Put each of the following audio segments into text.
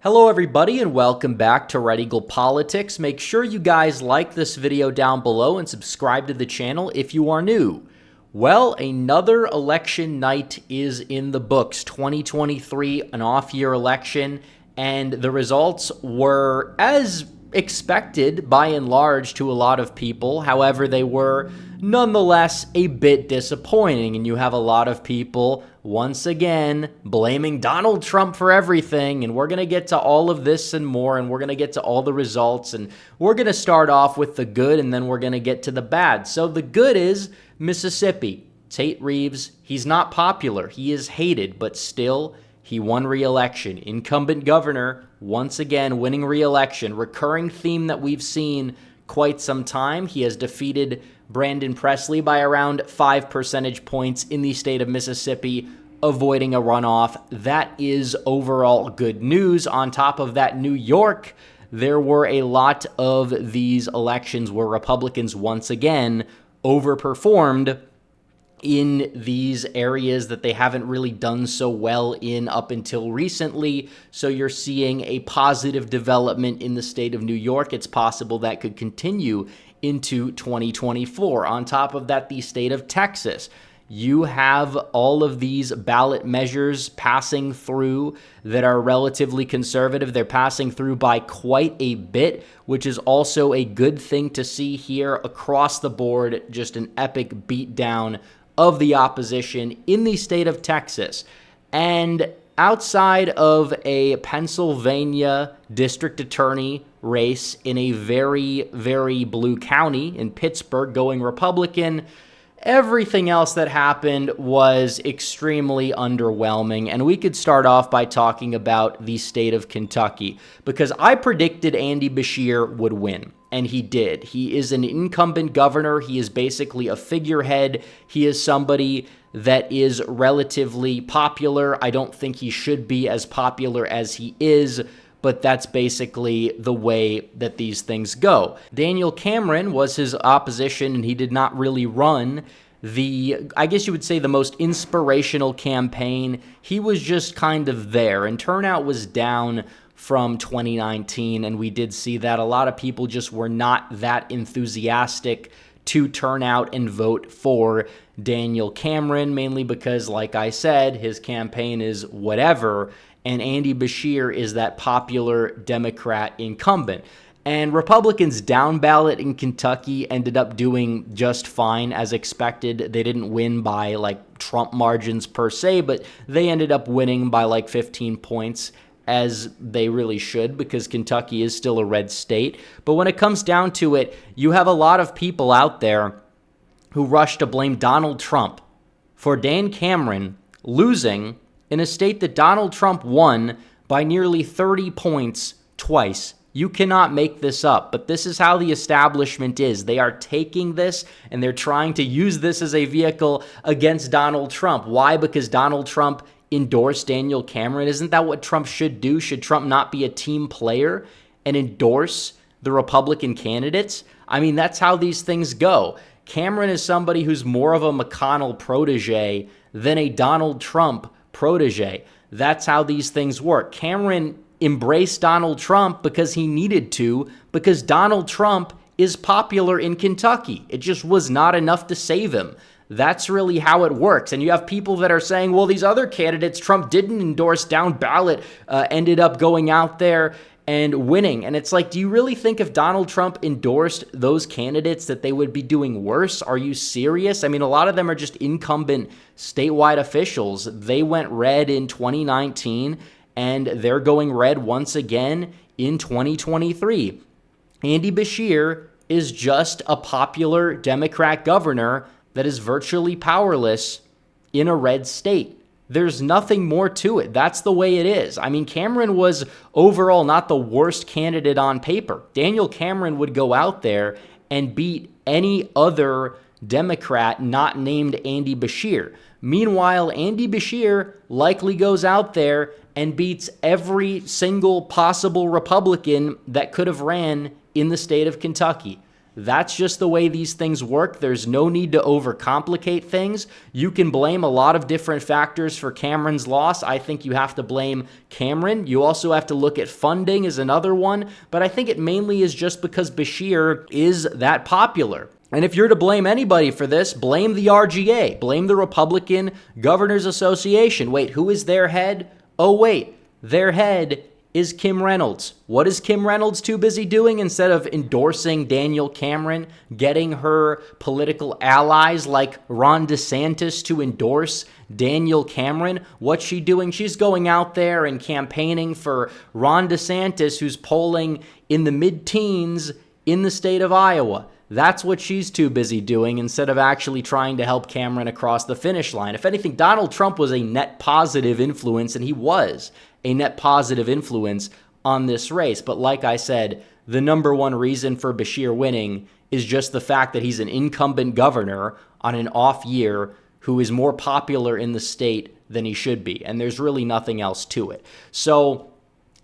Hello everybody and welcome back to Red Eagle Politics. Make sure you guys like this video down below and subscribe to the channel if you are new. Well, another election night is in the books. 2023, an off-year election, and the results were as expected by and large to a lot of people. However, they were nonetheless a bit disappointing, and you have a lot of people once again blaming Donald Trump for everything. And we're going to get to all of this and more, and we're going to get to all the results, and we're going to start off with the good, and then we're going to get to the bad. So the good is Mississippi. Tate Reeves, he's not popular. He is hated, but still he won re-election. Incumbent governor, once again, winning re-election. Recurring theme that we've seen quite some time. He has defeated Brandon Presley by around 5 percentage points in the state of Mississippi, avoiding a runoff. That is overall good news. On top of that, New York, there were a lot of these elections where Republicans once again overperformed in these areas that they haven't really done so well in up until recently. So you're seeing a positive development in the state of New York. It's possible that could continue into 2024. On top of that, the state of Texas. You have all of these ballot measures passing through that are relatively conservative. They're passing through by quite a bit, which is also a good thing to see here across the board. Just an epic beatdown of the opposition in the state of Texas. And outside of a Pennsylvania district attorney race in a very, very blue county in Pittsburgh going Republican, everything else that happened was extremely underwhelming. And we could start off by talking about the state of Kentucky, because I predicted Andy Beshear would win. And he did. He is an incumbent governor. He is basically a figurehead. He is somebody that is relatively popular. I don't think he should be as popular as he is, but that's basically the way that these things go. Daniel Cameron was his opposition, and he did not really run I guess you would say, the most inspirational campaign. He was just kind of there, and turnout was down from 2019, and we did see that a lot of people just were not that enthusiastic to turn out and vote for Daniel Cameron, mainly because, like I said, his campaign is whatever, and Andy Beshear is that popular Democrat incumbent. And Republicans down ballot in Kentucky ended up doing just fine as expected. They didn't win by like Trump margins per se, but they ended up winning by like 15 points, as they really should, because Kentucky is still a red state. But when it comes down to it, you have a lot of people out there who rush to blame Donald Trump for Dan Cameron losing in a state that Donald Trump won by nearly 30 points twice. You cannot make this up, but this is how the establishment is. They are taking this and they're trying to use this as a vehicle against Donald Trump. Why? Because Donald Trump endorsed Daniel Cameron. Isn't that what Trump should do? Should Trump not be a team player and endorse the Republican candidates? I mean, that's how these things go. Cameron is somebody who's more of a McConnell protege than a Donald Trump protege. That's how these things work. Cameron embraced Donald Trump because he needed to, because Donald Trump is popular in Kentucky. It just was not enough to save him. That's really how it works. And you have people that are saying, well, these other candidates Trump didn't endorse down ballot, ended up going out there and winning. And it's like, do you really think if Donald Trump endorsed those candidates that they would be doing worse? Are you serious? I mean, a lot of them are just incumbent statewide officials. They went red in 2019, and they're going red once again in 2023. Andy Beshear is just a popular Democrat governor that is virtually powerless in a red state. There's nothing more to it. That's the way it is. I mean, Cameron was overall not the worst candidate on paper. Daniel Cameron would go out there and beat any other Democrat not named Andy Beshear. Meanwhile, Andy Beshear likely goes out there and beats every single possible Republican that could have ran in the state of Kentucky. That's just the way these things work. There's no need to overcomplicate things. You can blame a lot of different factors for Cameron's loss. I think you have to blame Cameron. You also have to look at funding as another one, but I think it mainly is just because Beshear is that popular. And if you're to blame anybody for this, blame the RGA, blame the Republican Governors Association. Wait, who is their head? Oh, wait, their head is Kim Reynolds. What is Kim Reynolds too busy doing instead of endorsing Daniel Cameron, getting her political allies like Ron DeSantis to endorse Daniel Cameron? What's she doing? She's going out there and campaigning for Ron DeSantis, who's polling in the mid-teens in the state of Iowa. That's what she's too busy doing instead of actually trying to help Cameron across the finish line. If anything, Donald Trump was a net positive influence, and he was a net positive influence on this race. But like I said, the number one reason for Beshear winning is just the fact that he's an incumbent governor on an off year who is more popular in the state than he should be. And there's really nothing else to it. So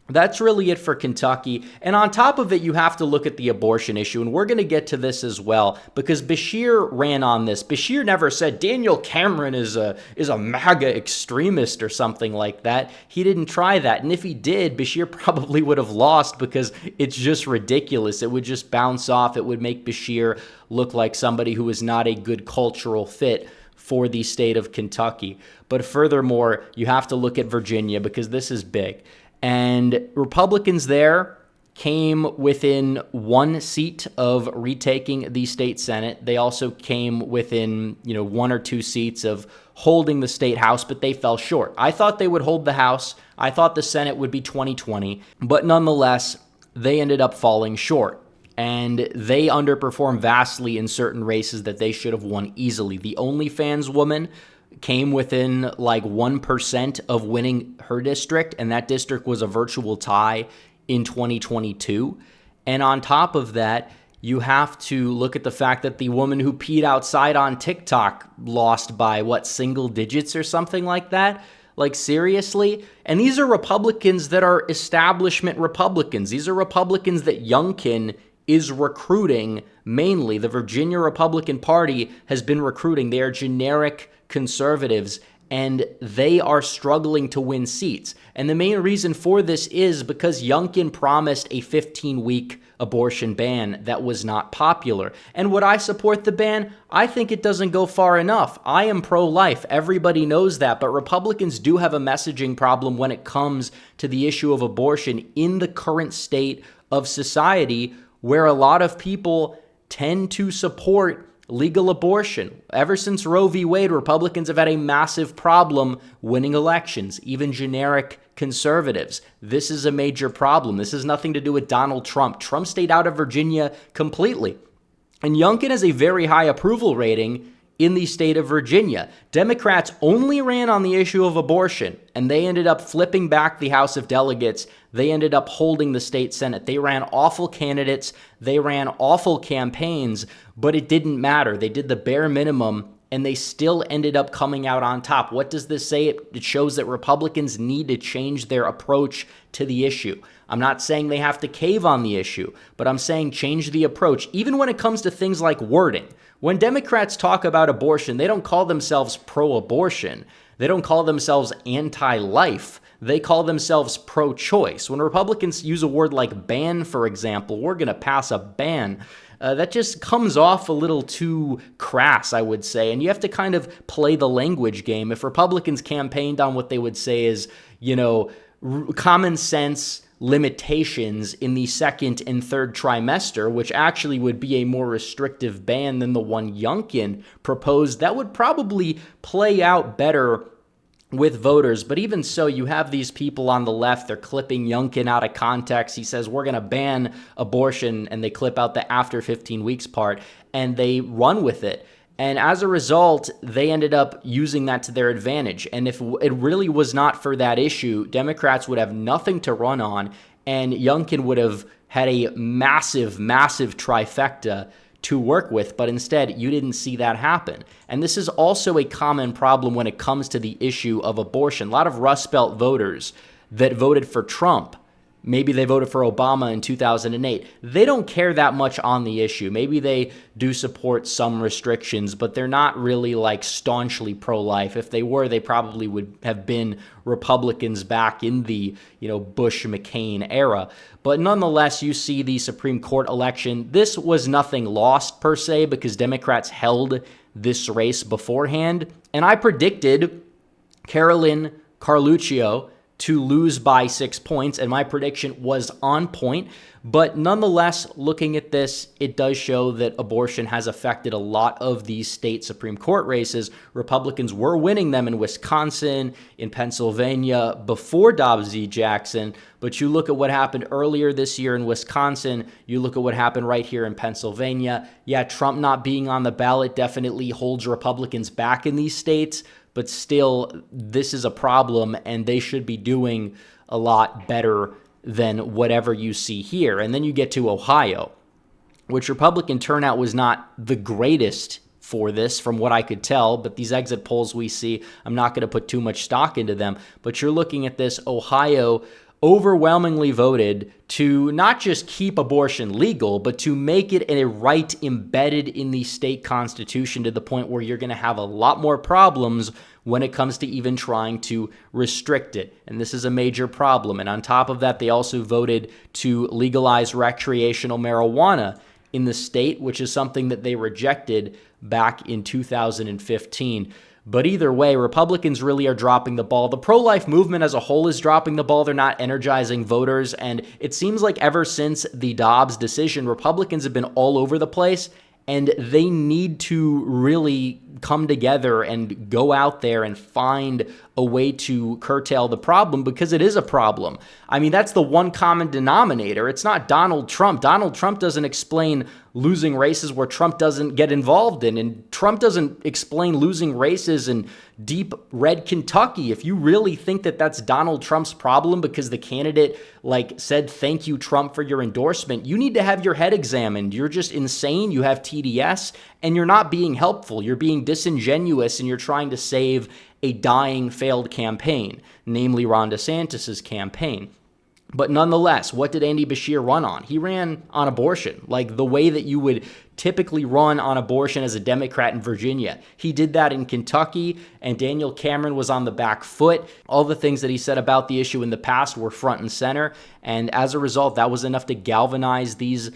that's really it for Kentucky. And on top of it, you have to look at the abortion issue. And we're going to get to this as well, because Beshear ran on this. Beshear never said Daniel Cameron is a MAGA extremist or something like that. He didn't try that. And if he did, Beshear probably would have lost, because it's just ridiculous. It would just bounce off. It would make Beshear look like somebody who is not a good cultural fit for the state of Kentucky. But furthermore, you have to look at Virginia, because this is big. And Republicans there came within one seat of retaking the state Senate. They also came within, one or two seats of holding the state House, but they fell short. I thought they would hold the House. I thought the Senate would be 2020, but nonetheless, they ended up falling short. And they underperformed vastly in certain races that they should have won easily. The OnlyFans woman came within like 1% of winning her district, and that district was a virtual tie in 2022. And on top of that, you have to look at the fact that the woman who peed outside on TikTok lost by, single digits or something like that? Like, seriously? And these are Republicans that are establishment Republicans. These are Republicans that Youngkin is recruiting mainly. The Virginia Republican Party has been recruiting. They are generic conservatives, and they are struggling to win seats. And the main reason for this is because Youngkin promised a 15-week abortion ban that was not popular. And would I support the ban? I think it doesn't go far enough. I am pro-life. Everybody knows that. But Republicans do have a messaging problem when it comes to the issue of abortion in the current state of society, where a lot of people tend to support legal abortion. Ever since Roe v. Wade, Republicans have had a massive problem winning elections, even generic conservatives. This is a major problem. This has nothing to do with Donald Trump. Trump stayed out of Virginia completely. And Youngkin has a very high approval rating in the state of Virginia. Democrats only ran on the issue of abortion, and they ended up flipping back the House of Delegates. They ended up holding the state Senate. They ran awful candidates. They ran awful campaigns, but it didn't matter. They did the bare minimum, and they still ended up coming out on top. What does this say? It shows that Republicans need to change their approach to the issue. I'm not saying they have to cave on the issue, but I'm saying change the approach, even when it comes to things like wording. When Democrats talk about abortion, they don't call themselves pro-abortion. They don't call themselves anti-life. They call themselves pro-choice. When Republicans use a word like ban, for example, we're going to pass a ban, that just comes off a little too crass, I would say. And you have to kind of play the language game. If Republicans campaigned on what they would say is, common sense limitations in the second and third trimester, which actually would be a more restrictive ban than the one Youngkin proposed, that would probably play out better with voters. But even so, you have these people on the left, they're clipping Youngkin out of context. He says, we're going to ban abortion, and they clip out the after 15 weeks part, and they run with it. And as a result, they ended up using that to their advantage. And if it really was not for that issue, Democrats would have nothing to run on, and Youngkin would have had a massive, massive trifecta to work with. But instead, you didn't see that happen. And this is also a common problem when it comes to the issue of abortion. A lot of Rust Belt voters that voted for Trump Maybe they voted for Obama in 2008. They don't care that much on the issue. Maybe they do support some restrictions, but they're not really like staunchly pro-life. If they were, they probably would have been Republicans back in the, Bush-McCain era. But nonetheless, you see the Supreme Court election. This was nothing lost per se because Democrats held this race beforehand. And I predicted Carolyn Carluccio to lose by 6 points, and my prediction was on point. But nonetheless, looking at this, it does show that abortion has affected a lot of these state Supreme Court races. Republicans were winning them in Wisconsin, in Pennsylvania, before Dobbs v. Jackson. But you look at what happened earlier this year in Wisconsin, you look at what happened right here in Pennsylvania. Yeah, Trump not being on the ballot definitely holds Republicans back in these states, but still, this is a problem, and they should be doing a lot better than whatever you see here. And then you get to Ohio, which Republican turnout was not the greatest for this, from what I could tell, but these exit polls we see, I'm not going to put too much stock into them, but you're looking at this. Ohio overwhelmingly voted to not just keep abortion legal, but to make it a right embedded in the state constitution to the point where you're going to have a lot more problems when it comes to even trying to restrict it. And this is a major problem. And on top of that, they also voted to legalize recreational marijuana in the state, which is something that they rejected back in 2015. But either way, Republicans really are dropping the ball. The pro-life movement as a whole is dropping the ball. They're not energizing voters. And it seems like ever since the Dobbs decision, Republicans have been all over the place. And they need to really come together and go out there and find a way to curtail the problem, because it is a problem. I mean, that's the one common denominator. It's not Donald Trump. Donald Trump doesn't explain losing races where Trump doesn't get involved in, and Trump doesn't explain losing races in deep red Kentucky. If you really think that that's Donald Trump's problem because the candidate said, "Thank you, Trump, for your endorsement," you need to have your head examined. You're just insane. You have TDS, and you're not being helpful. You're being disingenuous, and you're trying to save a dying, failed campaign, namely Ron DeSantis's campaign. But nonetheless, what did Andy Beshear run on? He ran on abortion, like the way that you would typically run on abortion as a Democrat in Virginia. He did that in Kentucky, and Daniel Cameron was on the back foot. All the things that he said about the issue in the past were front and center, and as a result, that was enough to galvanize these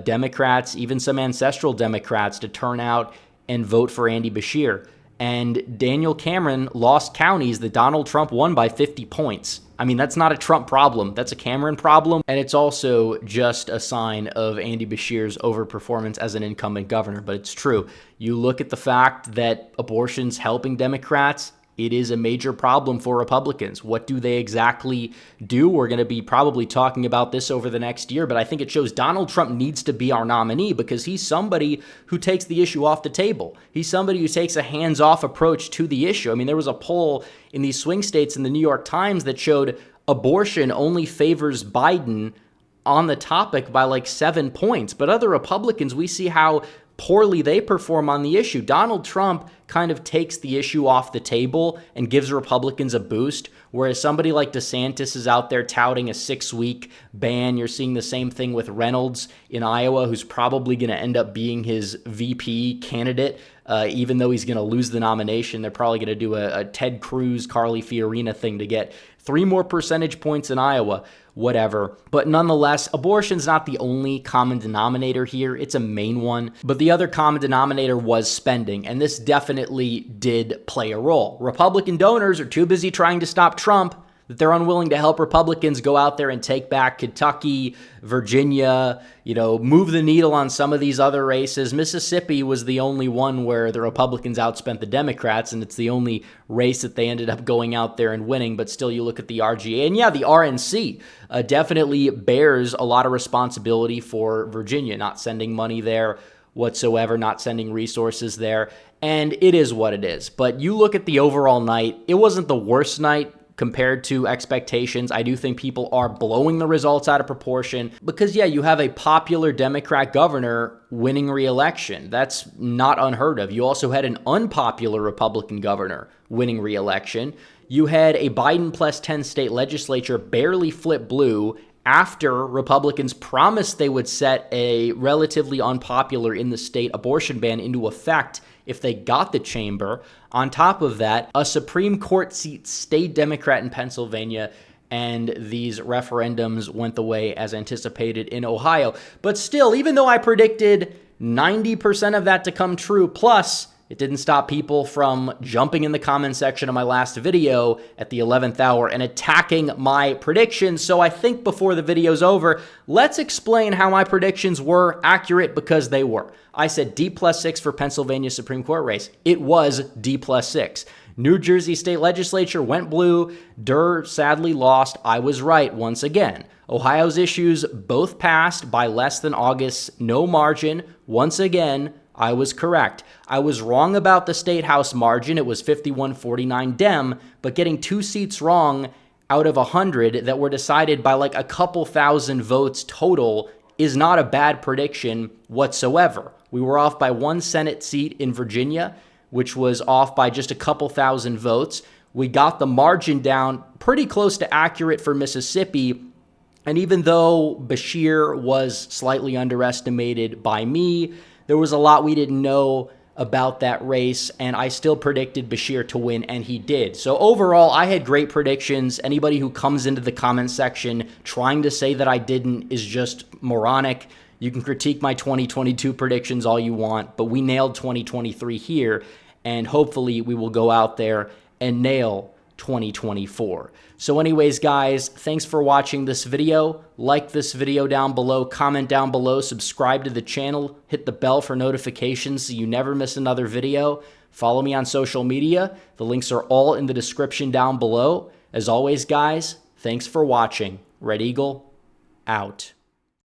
Democrats, even some ancestral Democrats, to turn out and vote for Andy Beshear. And Daniel Cameron lost counties that Donald Trump won by 50 points. I mean, that's not a Trump problem. That's a Cameron problem. And it's also just a sign of Andy Beshear's overperformance as an incumbent governor. But it's true. You look at the fact that abortion's helping Democrats. It is a major problem for Republicans. What do they exactly do? We're going to be probably talking about this over the next year, but I think it shows Donald Trump needs to be our nominee because he's somebody who takes the issue off the table. He's somebody who takes a hands-off approach to the issue. I mean, there was a poll in these swing states in the New York Times that showed abortion only favors Biden on the topic by 7 points. But other Republicans, we see how poorly they perform on the issue. Donald Trump kind of takes the issue off the table and gives Republicans a boost, whereas somebody like DeSantis is out there touting a 6-week ban. You're seeing the same thing with Reynolds in Iowa, who's probably going to end up being his VP candidate, even though he's going to lose the nomination. They're probably going to do a Ted Cruz, Carly Fiorina thing to get 3 more percentage points in Iowa, whatever. But nonetheless, abortion's not the only common denominator here. It's a main one. But the other common denominator was spending, and this definitely did play a role. Republican donors are too busy trying to stop Trump that they're unwilling to help Republicans go out there and take back Kentucky, Virginia, move the needle on some of these other races. Mississippi was the only one where the Republicans outspent the Democrats, and it's the only race that they ended up going out there and winning. But still, you look at the RGA, and yeah, the RNC definitely bears a lot of responsibility for Virginia, not sending money there whatsoever, not sending resources there. And it is what it is. But you look at the overall night, it wasn't the worst night compared to expectations. I do think people are blowing the results out of proportion because, yeah, you have a popular Democrat governor winning re-election. That's not unheard of. You also had an unpopular Republican governor winning re-election. You had a Biden plus 10 state legislature barely flip blue, after Republicans promised they would set a relatively unpopular in the state abortion ban into effect if they got the chamber. On top of that, a Supreme Court seat stayed Democrat in Pennsylvania, and these referendums went the way as anticipated in Ohio. But still, even though I predicted 90% of that to come true, plus it didn't stop people from jumping in the comment section of my last video at the 11th hour and attacking my predictions. So I think before the video's over, let's explain how my predictions were accurate, because they were. I said D+6 for Pennsylvania Supreme Court race. It was D+6. New Jersey State Legislature went blue. Durr sadly lost. I was right once again. Ohio's issues both passed by less than August's no margin. Once again, I was correct. I was wrong about the State House margin. It was 51-49 Dem, but getting 2 seats wrong out of 100 that were decided by like a couple thousand votes total is not a bad prediction whatsoever. We were off by 1 Senate seat in Virginia, which was off by just a couple thousand votes. We got the margin down pretty close to accurate for Mississippi. And even though Beshear was slightly underestimated by me, there was a lot we didn't know about that race, and I still predicted Beshear to win, and he did. So overall, I had great predictions. Anybody who comes into the comment section trying to say that I didn't is just moronic. You can critique my 2022 predictions all you want, but we nailed 2023 here, and hopefully we will go out there and nail 2024. So anyways, guys, thanks for watching this video. Like this video down below, comment down below, subscribe to the channel, hit the bell for notifications so you never miss another video. Follow me on social media. The links are all in the description down below. As always, guys, thanks for watching. Red Eagle, out.